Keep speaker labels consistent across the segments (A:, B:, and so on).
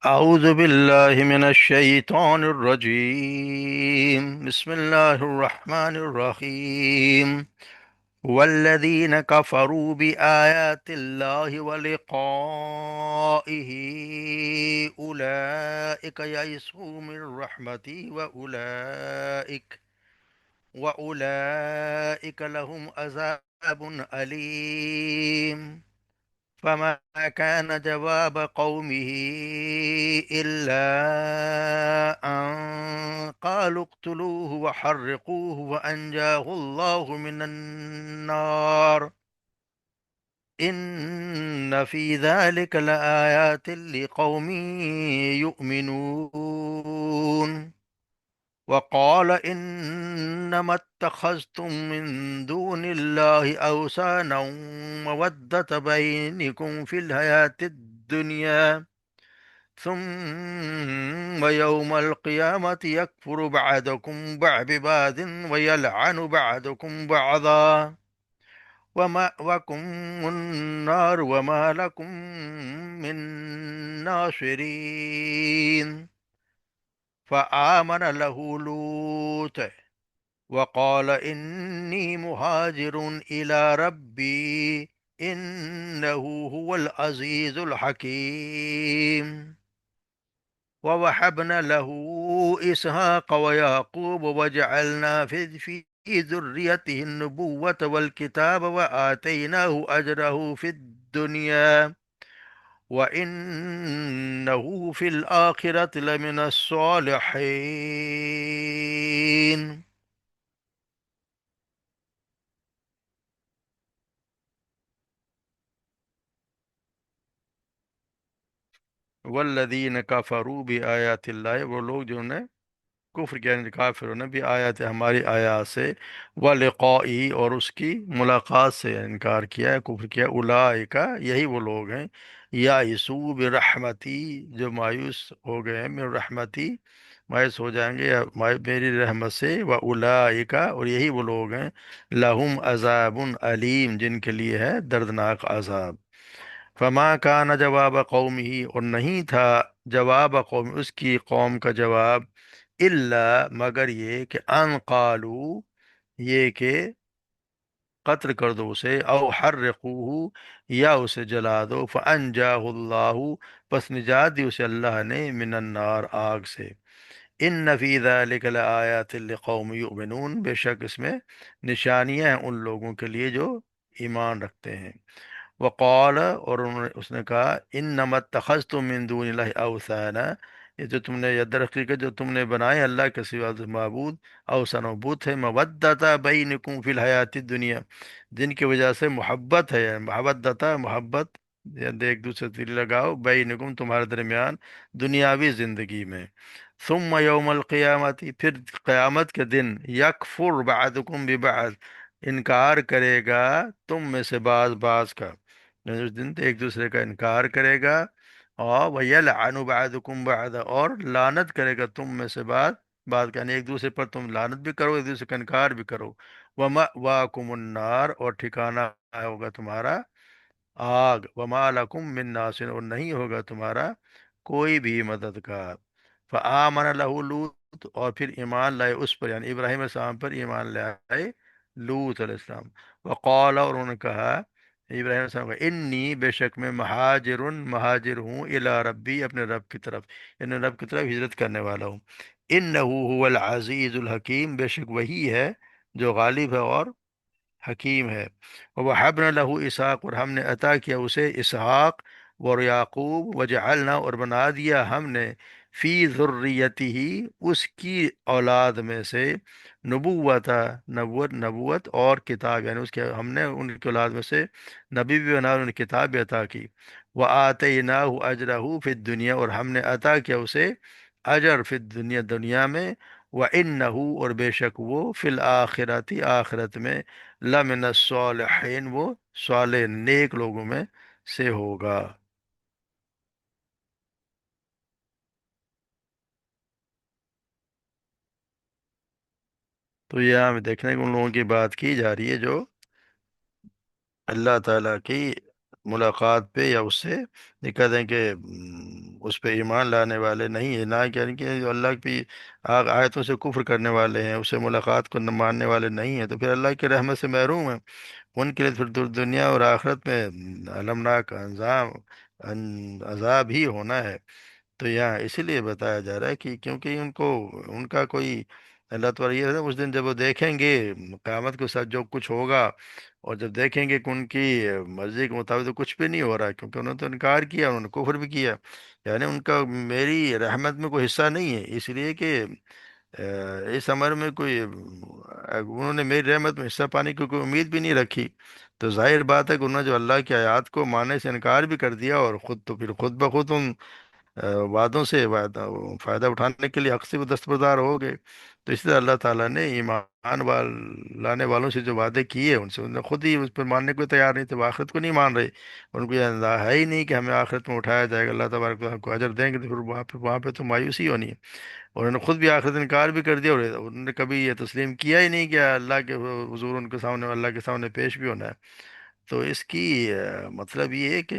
A: أعوذ بالله من الشيطان الرجيم. بسم الله الرحمن الرحيم. والذين كفروا بآيات الله ولقائه أولئك يئسوا من رحمتي وأولئك لهم عذاب أليم. فما كان جواب قومه إلا أن قالوا اقتلوه وحرقوه وأنجاه الله من النار. إن في ذلك لآيات لقوم يؤمنون. وقال إنما اتخذتم من دون الله أوثانا مودة بينكم في الحياة الدنيا ثم يوم القيامة يكفر بعضكم ببعض ويلعن بعضكم بعضا ومأواكم النار وما لكم من ناصرين. فآمن له لوط وقال إني مهاجر إلى ربي إنه هو العزيز الحكيم. ووهبنا له إسحاق ويعقوب وجعلنا في ذريته النبوة والكتاب وآتيناه أجره في الدنيا وإنه في الآخرة لمن الصالحين. والذین کفروا بآیات اللہ، وہ لوگ جنہوں نے کفر کیا، یعنی کافروں نے بھی آیات ہماری آیات سے، ولقائی اور اس کی ملاقات سے انکار کیا ہے، کفر کیا، اولئک یہی وہ لوگ ہیں، یائسوا برحمتی جو مایوس ہو گئے ہیں، من رحمتی مایوس ہو جائیں گے میری رحمت سے، واولئک اور یہی وہ لوگ ہیں، لہم عذاب علیم جن کے لیے ہے دردناک عذاب۔ فما کان جواب قوم ہی اور نہیں تھا جواب قوم اس کی قوم کا جواب، الا مگر یہ کہ ان قالو یہ کہ قتل کر دو اسے، او حرقوہ یا اسے جلا دو، فانجاہ اللہ پس نجات دی اسے اللہ نے من النار آگ سے۔ ان فی ذلک لآیات لقوم یؤمنون، بے شک اس میں نشانیاں ہیں ان لوگوں کے لیے جو ایمان رکھتے ہیں۔ وقال اور اس نے کہا انما اتخذتم من دون اللہ اوثانا، یہ جو تم نے یہ در حقیقت جو تم نے بنائے اللہ کے سوا معبود، اوثان و بت ہے، مودتا بینکم فی الحیات الدنیا جن کی وجہ سے محبت ہے، یعنی مودتا محبت، یعنی ایک دوسرے سے دل لگاؤ، بینکم تمہارے درمیان دنیاوی زندگی میں، ثم یوم القیامت پھر قیامت کے دن یکفر بعضکم ببعض انکار کرے گا تم میں سے بعض بعض کا، یعنی اس دن ایک دوسرے کا انکار کرے گا، اور وَيَلْعَنُ بَعْضُكُمْ بَعْضًا اور لعنت کرے گا تم میں سے بعض بعض کا، یعنی ایک دوسرے پر تم لعنت بھی کرو، ایک دوسرے کا انکار بھی کرو، وَمَأْوَاكُمُ النَّارُ اور ٹھکانہ ہوگا تمہارا آگ، وَمَا لَكُم مِّن نَّاصِرٍ اور نہیں ہوگا تمہارا کوئی بھی مددگار۔ فآمن لہ لوط اور پھر ایمان لائے اس پر، یعنی ابراہیم علیہ السلام پر ایمان لائے لوط علیہ السلام۔ وقال اور انہوں نے کہا ابراہیم علیہ السلام کا، انی بے شک میں مہاجر مہاجر ہوں، الی ربی اپنے رب کی طرف، یعنی رب کی طرف ہجرت کرنے والا ہوں، انہ هو العزیز الحکیم بے شک وہی ہے جو غالب ہے اور حکیم ہے۔ وَوَهَبْنَا لَهُ اسحاق اور ہم نے عطا کیا اسے اسحاق اور یعقوب، وجعلنا اور بنا دیا ہم نے فی ذریتہ اس کی اولاد میں سے نبوت نبوت اور کتاب، یعنی اس کے ہم نے ان کی اولاد میں سے نبی بھی بنا اور ان کی کتاب بھی عطا کی، وَآتَيْنَاهُ أَجْرَهُ فِي الدُّنْيَا اور ہم نے عطا کیا اسے اجر فی الدنیا دنیا میں، وَإِنَّهُ اور بے شک وہ فی الآخرتی آخرت میں لمن الصالحین وہ صالح نیک لوگوں میں سے ہوگا۔ تو یہاں ہمیں دیکھنے کو ان لوگوں کی بات کی جا رہی ہے جو اللہ تعالیٰ کی ملاقات پہ یا اس سے یہ کہتے ہیں کہ اس پہ ایمان لانے والے نہیں ہیں، نہ یعنی کہ جو اللہ کی آیتوں سے کفر کرنے والے ہیں، اسے ملاقات کو نہ ماننے والے نہیں ہیں، تو پھر اللہ کی رحمت سے محروم ہیں۔ ان کے لیے پھر دنیا اور آخرت میں المناک انجام عذاب ہی ہونا ہے۔ تو یہاں اسی لیے بتایا جا رہا ہے کہ کیونکہ ان کو ان کا کوئی اللہ تعالیٰ یہ ہے نا، اس دن جب وہ دیکھیں گے قیامت کے ساتھ جو کچھ ہوگا، اور جب دیکھیں گے کہ ان کی مرضی کے مطابق تو کچھ بھی نہیں ہو رہا، کیونکہ انہوں نے تو انکار کیا، انہوں نے کفر بھی کیا، یعنی ان کا میری رحمت میں کوئی حصہ نہیں ہے، اس لیے کہ اس عمر میں کوئی انہوں نے میری رحمت میں حصہ پانے کی کوئی امید بھی نہیں رکھی۔ تو ظاہر بات ہے کہ انہوں نے جو اللہ کی آیات کو ماننے سے انکار بھی کر دیا، اور خود تو پھر خود بخود ان وعدوں سے فائدہ اٹھانے کے لیے حق سے وہ دستبردار ہو گئے۔ تو اس لیے اللہ تعالیٰ نے ایمان لانے والوں سے جو وعدے کیے ان سے انہوں نے خود ہی اس پر ماننے کو تیار نہیں تھے، وہ آخرت کو نہیں مان رہے، ان کو یہ اندازہ ہے ہی نہیں کہ ہمیں آخرت میں اٹھایا جائے گا، اللہ تبارک و تعالیٰ کو اجر دیں گے، تو پھر وہاں پہ تو مایوسی ہونی ہے۔ اور انہوں نے خود بھی آخرت انکار بھی کر دیا، اور انہوں نے کبھی یہ تسلیم کیا ہی نہیں کہ اللہ کے حضور ان کے سامنے اللہ کے سامنے پیش بھی ہونا ہے۔ تو اس کی مطلب یہ ہے کہ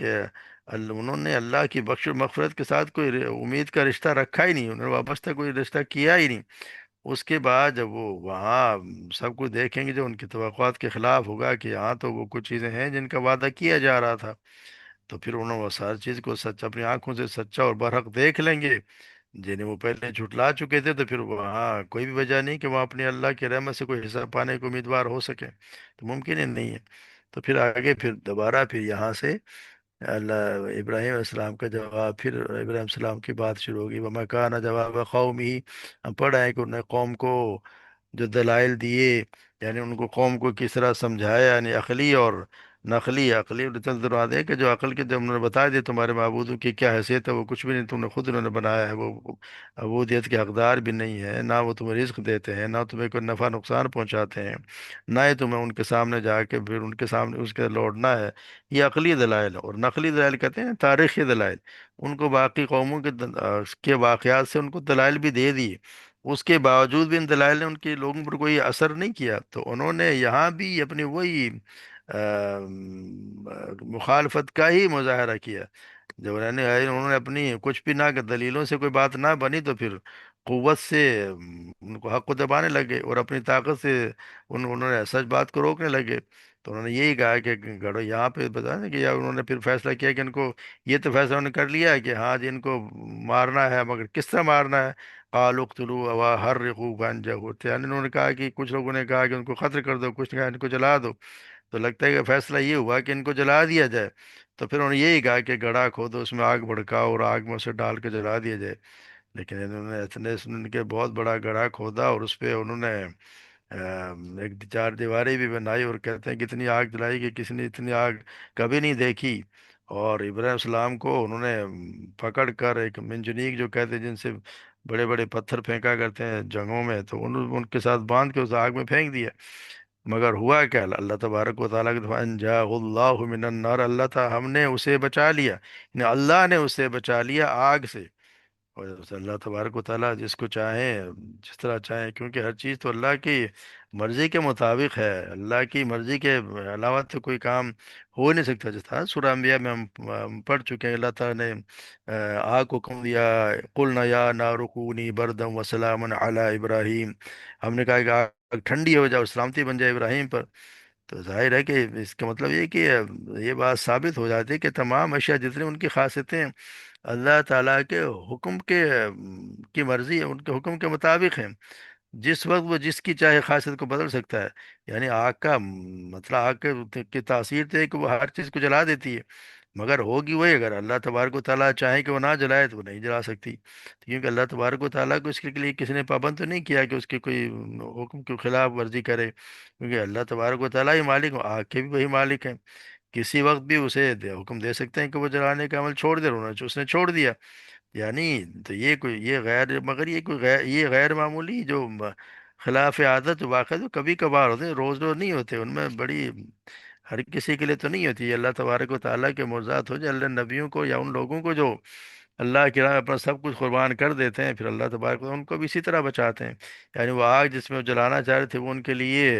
A: انہوں نے اللہ کی بخش و مغفرت کے ساتھ کوئی امید کا رشتہ رکھا ہی نہیں، انہوں نے وابستہ کوئی رشتہ کیا ہی نہیں۔ اس کے بعد جب وہ وہاں سب کچھ دیکھیں گے جو ان کی توقعات کے خلاف ہوگا، کہ یہاں تو وہ کچھ چیزیں ہیں جن کا وعدہ کیا جا رہا تھا، تو پھر انہوں نے وہ ساری چیز کو سچ اپنی آنکھوں سے سچا اور برحق دیکھ لیں گے، جنہیں وہ پہلے جھٹلا چکے تھے، تو پھر وہاں کوئی بھی وجہ نہیں کہ وہ اپنی اللہ کی رحمت سے کوئی حصہ پانے کو امیدوار ہو سکے، تو ممکن ہی نہیں ہے۔ تو پھر آگے پھر دوبارہ پھر یہاں سے اللہ ابراہیم علیہ السلام کا جواب، پھر ابراہیم علیہ السلام کی بات شروع ہوگی، وما کان جواب قومی، ہم پڑھ رہے ہیں کہ انہوں نے قوم کو جو دلائل دیے، یعنی ان کو قوم کو کس طرح سمجھایا، یعنی عقلی اور نقلی۔ عقلی دے کہ جو عقل کے جب انہوں نے بتا دیا تمہارے معبودوں کی کیا حیثیت ہے، وہ کچھ بھی نہیں، تم نے خود انہوں نے بنایا ہے، وہ عبودیت کے حقدار بھی نہیں ہے، نہ وہ تمہیں رزق دیتے ہیں، نہ تمہیں کوئی نفع نقصان پہنچاتے ہیں، نہ ہی تمہیں ان کے سامنے جا کے پھر ان کے سامنے اس کے لوٹنا ہے۔ یہ عقلی دلائل ہے، اور نقلی دلائل کہتے ہیں تاریخی دلائل، ان کو باقی قوموں کے واقعات سے ان کو دلائل بھی دے دیے، اس کے باوجود بھی ان دلائل نے ان کے لوگوں پر کوئی اثر نہیں کیا، تو انہوں نے یہاں بھی اپنی وہی مخالفت کا ہی مظاہرہ کیا۔ جب انہوں نے اپنی کچھ بھی نہ کہ دلیلوں سے کوئی بات نہ بنی، تو پھر قوت سے ان کو حق کو دبانے لگے، اور اپنی طاقت سے انہوں نے سچ بات کو روکنے لگے۔ تو انہوں نے یہی کہا کہ گڑو یہاں پہ بتا دیں کہ یا انہوں نے پھر فیصلہ کیا کہ ان کو یہ تو فیصلہ انہوں نے کر لیا ہے کہ ہاں جی ان کو مارنا ہے، مگر کس طرح مارنا ہے؟ قالوا اقتلوا وحرقوا وانجحوا، یعنی انہوں نے کہا کہ کچھ لوگوں نے کہا کہ ان کو قتل کر دو، کچھ نے کہا ان کو جلا دو، تو لگتا ہے کہ فیصلہ یہ ہوا کہ ان کو جلا دیا جائے۔ تو پھر انہوں نے یہی کہا کہ گڑھا کھودو، اس میں آگ بھڑکاؤ، اور آگ میں اسے ڈال کے جلا دیا جائے۔ لیکن انہوں نے اتنے سن کے بہت بڑا گڑھا کھودا، اور اس پہ انہوں نے ایک چار دیواریں بھی بنائی، اور کہتے ہیں کہ اتنی آگ جلائی کہ کسی نے اتنی آگ کبھی نہیں دیکھی۔ اور ابراہیم السلام کو انہوں نے پکڑ کر ایک منجنیک جو کہتے ہیں، جن سے بڑے بڑے پتھر پھینکا کرتے ہیں جنگوں میں، تو ان کے ساتھ باندھ کے اس آگ میں پھینک دیا۔ مگر ہوا کیا، اللہ تبارک و تعالیٰ کے انجا اللہ من النار، اللہ تعالیٰ ہم نے اسے بچا لیا، یعنی اللہ نے اسے بچا لیا آگ سے۔ اور اللہ تبارک و تعالیٰ جس کو چاہیں جس طرح چاہیں، کیونکہ ہر چیز تو اللہ کی مرضی کے مطابق ہے، اللہ کی مرضی کے علاوہ تو کوئی کام ہو نہیں سکتا۔ جس طرح سورہ انبیاء میں ہم پڑھ چکے ہیں، اللہ تعالیٰ نے آگ کو حکم دیا، قلنا یا نار کونی بردم وسلاما علی ابراہیم، ہم نے کہا کہ آگ ٹھنڈی ہو جائے، سلامتی بن جائے ابراہیم پر۔ تو ظاہر ہے کہ اس کا مطلب یہ کہ یہ بات ثابت ہو جاتی ہے کہ تمام اشیاء جتنی ان کی خاصیتیں اللہ تعالیٰ کے حکم کی مرضی ہے، ان کے حکم کے مطابق ہیں، جس وقت وہ جس کی چاہے خاصیت کو بدل سکتا ہے۔ یعنی آگ کا مطلب آگ کی تاثیر تو ہے کہ وہ ہر چیز کو جلا دیتی ہے، مگر ہوگی وہی اگر اللہ تبارک و تعالیٰ چاہے کہ وہ نہ جلائے تو وہ نہیں جلا سکتی، کیونکہ اللہ تبارک و تعالیٰ کو اس کے لیے کسی نے پابند تو نہیں کیا کہ اس کے کوئی حکم کی خلاف ورزی کرے، کیونکہ اللہ تبارک و تعالیٰ ہی مالک، آگ کے بھی وہی مالک ہیں، کسی وقت بھی اسے حکم دے سکتے ہیں کہ وہ جلانے کا عمل چھوڑ دے، انہوں نے اس نے چھوڑ دیا۔ یعنی تو یہ کوئی یہ غیر مگر یہ کوئی یہ غیر معمولی جو خلاف عادت واقع جو کبھی کبھار ہوتے ہیں، روز روز نہیں ہوتے، ان میں بڑی ہر کسی کے لیے تو نہیں ہوتی، یہ اللہ تبارک و تعالیٰ کے معجزات ہو جو اللہ نبیوں کو یا ان لوگوں کو جو اللہ کی راہ میں اپنا سب کچھ قربان کر دیتے ہیں، پھر اللہ تبارک و تعالیٰ ان کو بھی اسی طرح بچاتے ہیں۔ یعنی وہ آگ جس میں وہ جلانا چاہ رہے تھے، وہ ان کے لیے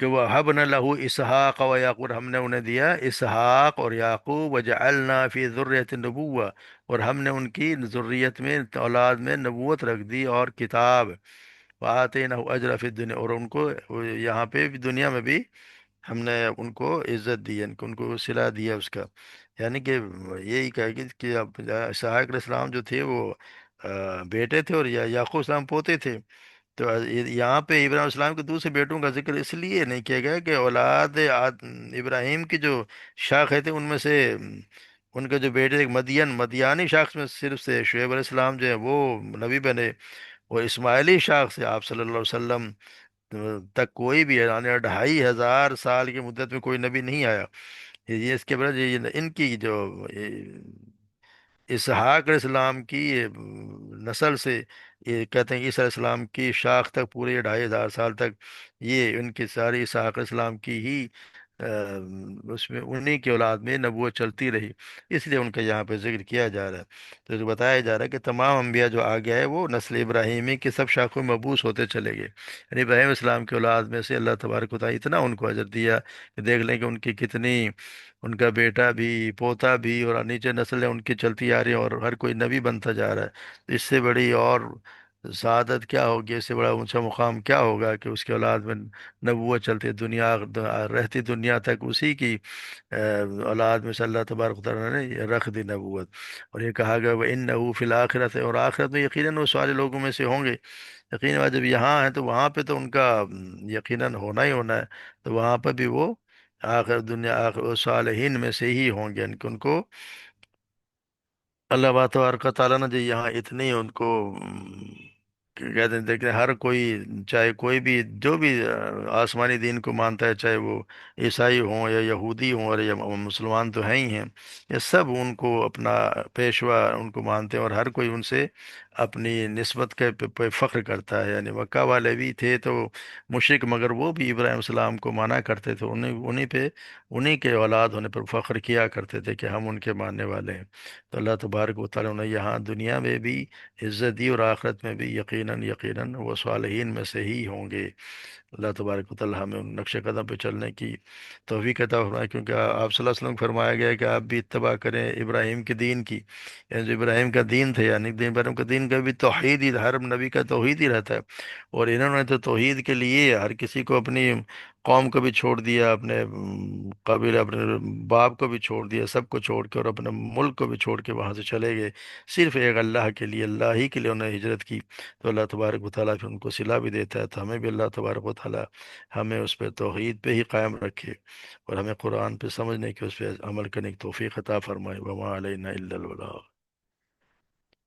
A: کہ وہ حب نہ لہو اسحاق و یعقوب، ہم نے انہیں دیا اسحاق اور یعقوب، وجعلنا فی ذریۃ النبوہ، اور ہم نے ان کی ذریت میں، اولاد میں نبوت رکھ دی اور کتاب، وآتینہ اجر فی الدنیا، اور ان کو یہاں پہ بھی دنیا میں بھی ہم نے ان کو عزت دی، یعنی کہ ان کو صلہ دیا اس کا، یعنی کہ یہی کہا کہ اب اسحاق علیہ السلام جو تھے وہ بیٹے تھے، اور یعقوب علیہ السلام پوتے تھے، تو یہاں پہ ابراہیم علیہ السلام کے دوسرے بیٹوں کا ذکر اس لیے نہیں کیا گیا کہ اولاد ابراہیم کی جو شاخیں تھے ان میں سے ان کے جو بیٹے ایک مدیانی شاخ میں صرف سے شعیب علیہ السلام جو ہے وہ نبی بنے، اور اسماعیلی شاخ سے آپ صلی اللہ علیہ وسلم تک کوئی بھی، یعنی 2500 سال کی مدت میں کوئی نبی نہیں آیا۔ یہ اس کے بعد ان کی جو اسحاق علیہ السلام کی نسل سے، یہ کہتے ہیں کہ عیسیٰ علیہ السلام کی شاخ تک پورے 2500 سال تک یہ ان کی ساری اسحاق علیہ السلام کی ہی اس میں انہی کی اولاد میں نبوت چلتی رہی، اس لیے ان کا یہاں پہ ذکر کیا جا رہا ہے۔ تو جو بتایا جا رہا ہے کہ تمام انبیاء جو آگے آئے وہ نسل ابراہیمی کے سب شاخوں میں مبعوث ہوتے چلے گئے، یعنی ابراہیم علیہ السلام کی اولاد میں سے اللہ تبارک و تعالیٰ اتنا ان کو اجر دیا کہ دیکھ لیں کہ ان کی کتنی، ان کا بیٹا بھی، پوتا بھی، اور نیچے نسلیں ان کی چلتی آ رہی ہیں، اور ہر کوئی نبی بنتا جا رہا ہے، تو اس سے بڑی اور سعادت کیا ہوگی، اس سے بڑا اونچا مقام کیا ہوگا کہ اس کے اولاد میں نبوت چلتی، دنیا رہتی دنیا تک اسی کی اولاد میں سے اللہ تبارک و تعالیٰ نے یہ رکھ دی نبوت۔ اور یہ کہا گیا وہ انہ فی الآخرت، اور آخرت میں یقیناً وہ سارے لوگوں میں سے ہوں گے، یقیناً جب یہاں ہیں تو وہاں پہ تو ان کا یقیناً ہونا ہی ہونا ہے، تو وہاں پہ بھی وہ آخر دنیا آخر صالحین میں سے ہی ہوں گے، ان کو اللہ تبارک و تعالیٰ نے جو یہاں اتنی ان کو کہتے ہیں، دیکھتے ہیں ہر کوئی، چاہے کوئی بھی جو بھی آسمانی دین کو مانتا ہے، چاہے وہ عیسائی ہوں یا یہودی ہوں، اور یا مسلمان تو ہیں ہی ہیں، یہ سب ان کو اپنا پیشوا ان کو مانتے ہیں، اور ہر کوئی ان سے اپنی نسبت کے پہ فخر کرتا ہے، یعنی مکہ والے بھی تھے تو مشرک، مگر وہ بھی ابراہیم السلام کو مانا کرتے تھے، انہیں پہ انہیں کے اولاد ہونے پر فخر کیا کرتے تھے کہ ہم ان کے ماننے والے ہیں۔ تو اللہ تبارک و تعالیٰ نے یہاں دنیا میں بھی عزت دی، اور آخرت میں بھی یقیناً یقیناً وہ صالحین میں سے ہی ہوں گے۔ اللہ تبارک و تعالیٰ ہمیں ان نقش قدم پہ چلنے کی توفیق عطا فرمائے، کیونکہ آپ صلی اللہ علیہ وسلم کو فرمایا گیا ہے کہ آپ بھی اتباع کریں ابراہیم کے دین کی، یعنی جو ابراہیم کا دین تھا، یعنی ابراہیم کا دین کا بھی توحید ہی، ہر نبی کا توحید ہی رہتا ہے، اور انہوں نے تو توحید کے لیے ہر کسی کو، اپنی قوم کو بھی چھوڑ دیا، اپنے قبیلے، اپنے باپ کو بھی چھوڑ دیا، سب کو چھوڑ کے، اور اپنے ملک کو بھی چھوڑ کے وہاں سے چلے گئے، صرف ایک اللہ کے لیے، اللہ ہی کے لیے انہوں نے ہجرت کی، تو اللہ تبارک و تعالیٰ پھر ان کو صلہ بھی دیتا ہے، تو ہمیں بھی اللہ تبارک و تعالیٰ ہمیں اس پہ توحید پہ ہی قائم رکھے، اور ہمیں قرآن پہ سمجھنے کی، اس پہ عمل کرنے کی توفیق عطا فرمائے، وما علینا الا البلاغ۔